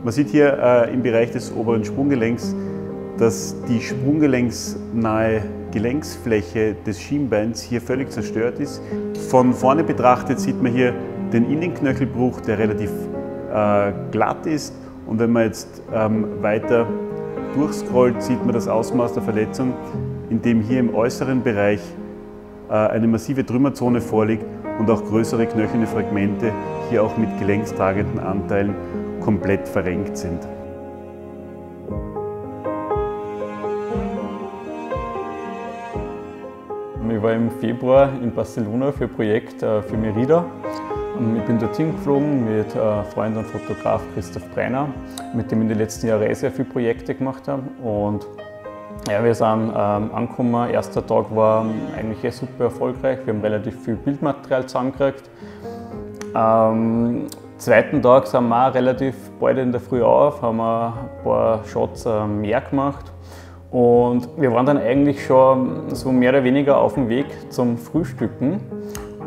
Man sieht hier im Bereich des oberen Sprunggelenks, dass die sprunggelenksnahe Gelenksfläche des Schienbeins hier völlig zerstört ist. Von vorne betrachtet sieht man hier den Innenknöchelbruch, der relativ glatt ist. Und wenn man jetzt weiter durchscrollt, sieht man das Ausmaß der Verletzung, in dem hier im äußeren Bereich eine massive Trümmerzone vorliegt und auch größere knöcherne Fragmente, hier auch mit gelenkstragenden Anteilen, komplett verrenkt sind. Ich war im Februar in Barcelona für ein Projekt für Merida. Ich bin dorthin geflogen mit Freund und Fotograf Christoph Breiner, mit dem ich in den letzten Jahren sehr viele Projekte gemacht habe. Und ja, wir sind angekommen. Erster Tag war eigentlich super erfolgreich. Wir haben relativ viel Bildmaterial zusammengekriegt. Zweiten Tag sind wir auch relativ bald in der Früh auf, haben wir ein paar Shots mehr gemacht. Und wir waren dann eigentlich schon so mehr oder weniger auf dem Weg zum Frühstücken.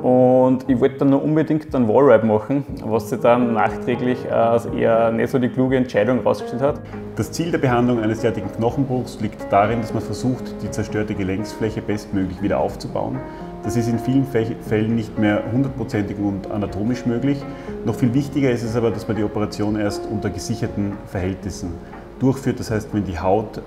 Und ich wollte dann noch unbedingt einen Wallride machen, was sich dann nachträglich als eher nicht so die kluge Entscheidung herausgestellt hat. Das Ziel der Behandlung eines derartigen Knochenbruchs liegt darin, dass man versucht, die zerstörte Gelenksfläche bestmöglich wieder aufzubauen. Das ist in vielen Fällen nicht mehr hundertprozentig und anatomisch möglich. Noch viel wichtiger ist es aber, dass man die Operation erst unter gesicherten Verhältnissen durchführt. Das heißt, wenn die Haut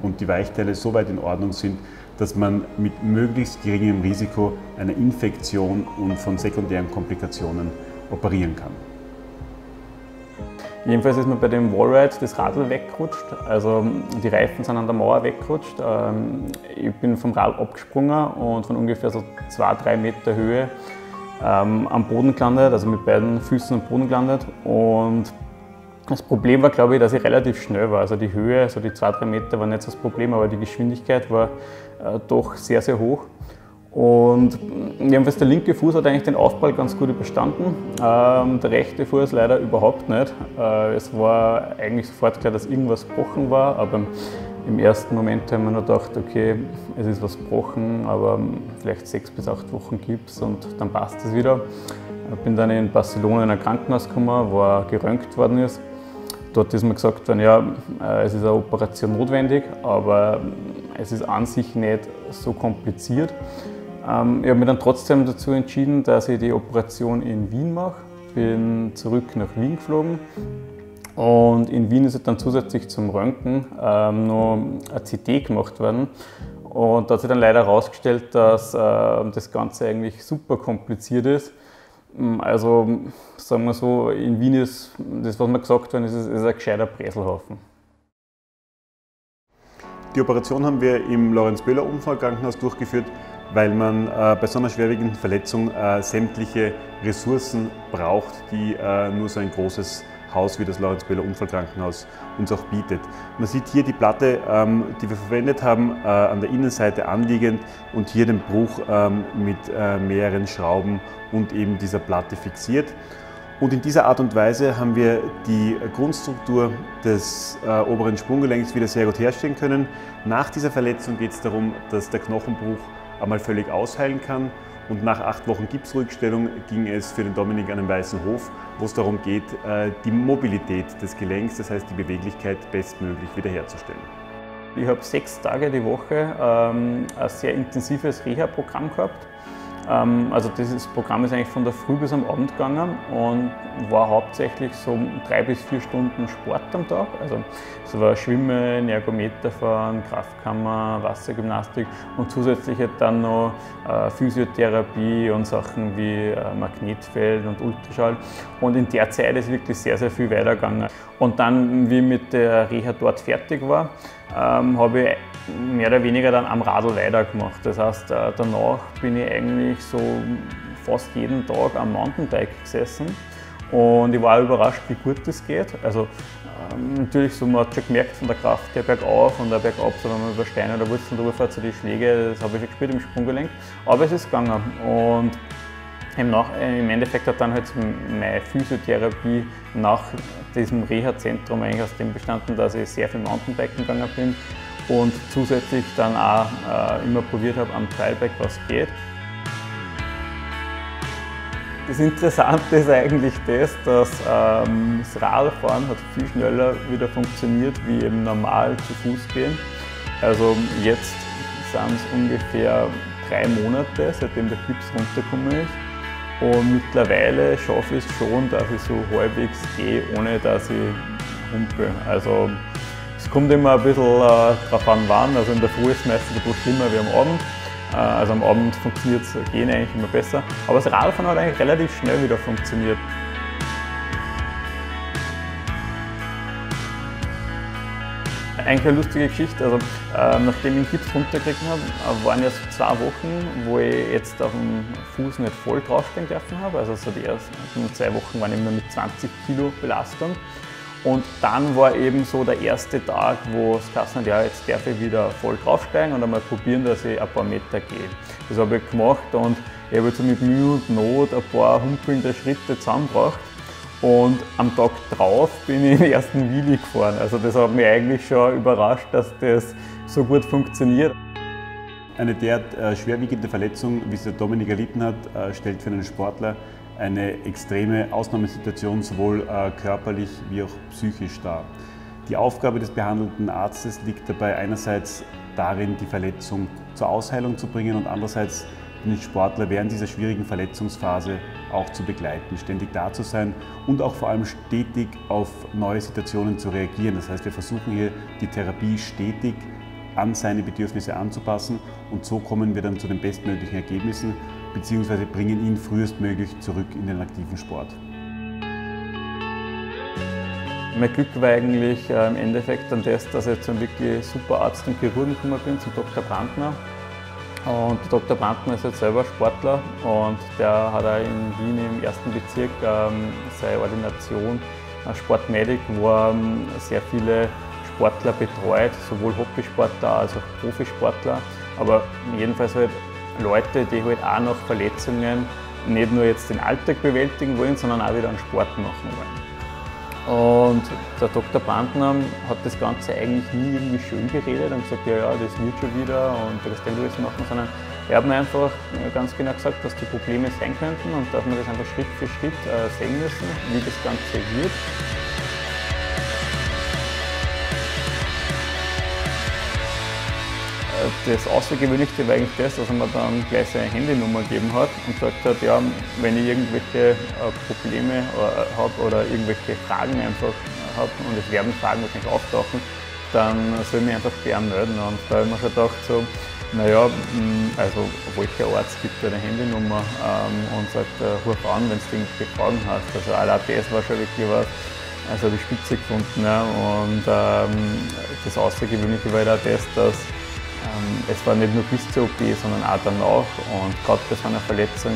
und die Weichteile so weit in Ordnung sind, dass man mit möglichst geringem Risiko einer Infektion und von sekundären Komplikationen operieren kann. Jedenfalls ist mir bei dem Wallride das Radl weggerutscht, also die Reifen sind an der Mauer weggerutscht. Ich bin vom Rad abgesprungen und von ungefähr so 2–3 Meter Höhe am Boden gelandet, also mit beiden Füßen am Boden gelandet. Und das Problem war, glaube ich, dass ich relativ schnell war. Also die Höhe, also die 2–3 Meter war nicht so das Problem, aber die Geschwindigkeit war doch sehr, sehr hoch. Und jedenfalls der linke Fuß hat eigentlich den Aufprall ganz gut überstanden. Der rechte Fuß leider überhaupt nicht. Es war eigentlich sofort klar, dass irgendwas gebrochen war, aber im ersten Moment haben wir nur gedacht, okay, es ist was gebrochen, aber vielleicht 6 bis 8 Wochen Gips und dann passt es wieder. Ich bin dann in Barcelona in ein Krankenhaus gekommen, wo er geröntgt worden ist. Dort ist mir gesagt worden, ja, es ist eine Operation notwendig, aber es ist an sich nicht so kompliziert. Ich habe mich dann trotzdem dazu entschieden, dass ich die Operation in Wien mache. Bin zurück nach Wien geflogen und in Wien ist dann zusätzlich zum Röntgen noch eine CT gemacht worden. Und da hat sich dann leider herausgestellt, dass das Ganze eigentlich super kompliziert ist. Also sagen wir so, in Wien ist das, was mir gesagt worden ist ein gescheiter Breselhaufen. Die Operation haben wir im Lorenz-Böhler-Unfallkrankenhaus durchgeführt, weil man bei so einer schwerwiegenden Verletzung sämtliche Ressourcen braucht, die nur so ein großes Haus wie das Lorenz-Böhler-Unfallkrankenhaus uns auch bietet. Man sieht hier die Platte, die wir verwendet haben, an der Innenseite anliegend und hier den Bruch mit mehreren Schrauben und eben dieser Platte fixiert. Und in dieser Art und Weise haben wir die Grundstruktur des oberen Sprunggelenks wieder sehr gut herstellen können. Nach dieser Verletzung geht es darum, dass der Knochenbruch einmal völlig ausheilen kann. Und nach 8 Wochen Gipsrückstellung ging es für den Dominik an den Weißen Hof, wo es darum geht, die Mobilität des Gelenks, das heißt die Beweglichkeit, bestmöglich wiederherzustellen. Ich habe 6 Tage die Woche ein sehr intensives Reha-Programm gehabt. Also dieses Programm ist eigentlich von der Früh bis am Abend gegangen und war hauptsächlich so 3 bis 4 Stunden Sport am Tag. Also es war Schwimmen, Ergometerfahren, Kraftkammer, Wassergymnastik und zusätzlich dann noch Physiotherapie und Sachen wie Magnetfeld und Ultraschall. Und in der Zeit ist wirklich sehr, sehr viel weitergegangen. Und dann, wie ich mit der Reha dort fertig war, habe ich mehr oder weniger dann am Radl weitergemacht. Das heißt, danach bin ich eigentlich so fast jeden Tag am Mountainbike gesessen und ich war auch überrascht, wie gut das geht. Also natürlich, so, man hat schon gemerkt von der Kraft her bergauf und auch bergab, so wenn man über Steine oder Wurzeln drüber fährt, so die Schläge, das habe ich schon gespürt im Sprunggelenk, aber es ist gegangen. Und im Endeffekt hat dann halt meine Physiotherapie nach diesem Reha-Zentrum eigentlich aus dem bestanden, dass ich sehr viel Mountainbiken gegangen bin und zusätzlich dann auch immer probiert habe am Trailbike, was geht. Das Interessante ist eigentlich das, dass das Radfahren hat viel schneller wieder funktioniert, wie eben normal zu Fuß gehen. Also jetzt sind es ungefähr 3 Monate, seitdem der Gips runtergekommen ist. Und mittlerweile schaffe ich es schon, dass ich so halbwegs gehe, ohne dass ich humpel. Also es kommt immer ein bisschen drauf an, wann. Also in der Früh ist es meistens ein bisschen schlimmer wie am Abend. Also am Abend funktioniert das Gehen eigentlich immer besser. Aber das Radfahren hat eigentlich relativ schnell wieder funktioniert. Eigentlich eine lustige Geschichte. Also, nachdem ich den Gips runtergekriegt habe, waren ja so 2 Wochen, wo ich jetzt auf dem Fuß nicht voll draufstehen dürfen habe. Also so die ersten 2 Wochen waren immer mit 20 Kilo Belastung. Und dann war eben so der erste Tag, wo es geheißen hat, ja, jetzt darf ich wieder voll draufsteigen und einmal probieren, dass ich ein paar Meter gehe. Das habe ich gemacht und ich habe jetzt mit Mühe und Not ein paar humpelnde Schritte zusammengebracht. Und am Tag drauf bin ich den ersten Wheelie gefahren. Also das hat mich eigentlich schon überrascht, dass das so gut funktioniert. Eine derart schwerwiegende Verletzung, wie es der Dominik erlitten hat, stellt für einen Sportler eine extreme Ausnahmesituation, sowohl körperlich wie auch psychisch dar. Die Aufgabe des behandelnden Arztes liegt dabei einerseits darin, die Verletzung zur Ausheilung zu bringen und andererseits den Sportler während dieser schwierigen Verletzungsphase auch zu begleiten, ständig da zu sein und auch vor allem stetig auf neue Situationen zu reagieren. Das heißt, wir versuchen hier die Therapie stetig an seine Bedürfnisse anzupassen und so kommen wir dann zu den bestmöglichen Ergebnissen bzw. bringen ihn frühestmöglich zurück in den aktiven Sport. Mein Glück war eigentlich im Endeffekt dann das, dass ich zu einem wirklich super Arzt und Chirurgen gekommen bin, zum Dr. Brandner. Und der Dr. Brandner ist jetzt selber Sportler und der hat auch in Wien im 1. Bezirk seine Ordination als Sportmedic, wo er sehr viele Sportler betreut, sowohl Hobbysportler als auch Profisportler, aber jedenfalls halt Leute, die halt auch nach Verletzungen nicht nur jetzt den Alltag bewältigen wollen, sondern auch wieder einen Sport machen wollen. Und der Dr. Brandner hat das Ganze eigentlich nie irgendwie schön geredet und gesagt, ja, das wird schon wieder und das kann du jetzt machen, sondern er hat mir einfach ganz genau gesagt, dass die Probleme sein könnten und dass wir das einfach Schritt für Schritt sehen müssen, wie das Ganze wird. Das Außergewöhnlichste war eigentlich das, dass er mir dann gleich seine Handynummer gegeben hat und gesagt hat, ja, wenn ich irgendwelche Probleme habe oder irgendwelche Fragen einfach habe und es werden Fragen wahrscheinlich auftauchen, dann soll ich mich einfach bei ihm melden. Und da habe ich mir schon gedacht, so, naja, also welcher Arzt gibt dir eine Handynummer und sagt, ruf an, wenn du irgendwelche Fragen hast. Also allein das war schon wirklich was, also die Spitze gefunden. Ja. Und das Außergewöhnliche war halt auch das, dass es war nicht nur bis zur OP, sondern auch danach. Und gerade bei so einer Verletzung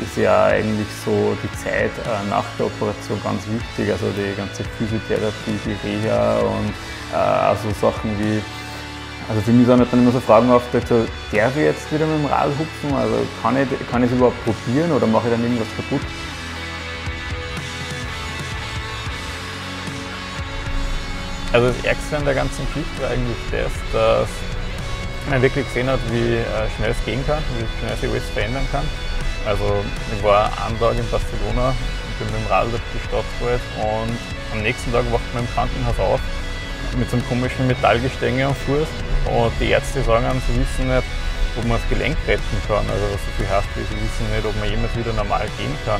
ist ja eigentlich so die Zeit nach der Operation ganz wichtig. Also die ganze Physiotherapie, die Reha und auch so Sachen wie, also für mich sind dann immer so Fragen aufgetaucht, so, darf ich jetzt wieder mit dem Rad hupfen? Also kann ich es überhaupt probieren oder mache ich dann irgendwas kaputt? Also das Ärgste an der ganzen Geschichte war eigentlich das, dass man wirklich gesehen hat, wie schnell es gehen kann, wie schnell sich alles verändern kann. Also ich war einen Tag in Barcelona, bin mit dem Rad durch die Stadt gefahren und am nächsten Tag wacht man im Krankenhaus auf mit so einem komischen Metallgestänge am Fuß und die Ärzte sagen einem, sie wissen nicht, ob man das Gelenk retten kann. Also so viel heißt, sie wissen nicht, ob man jemals wieder normal gehen kann.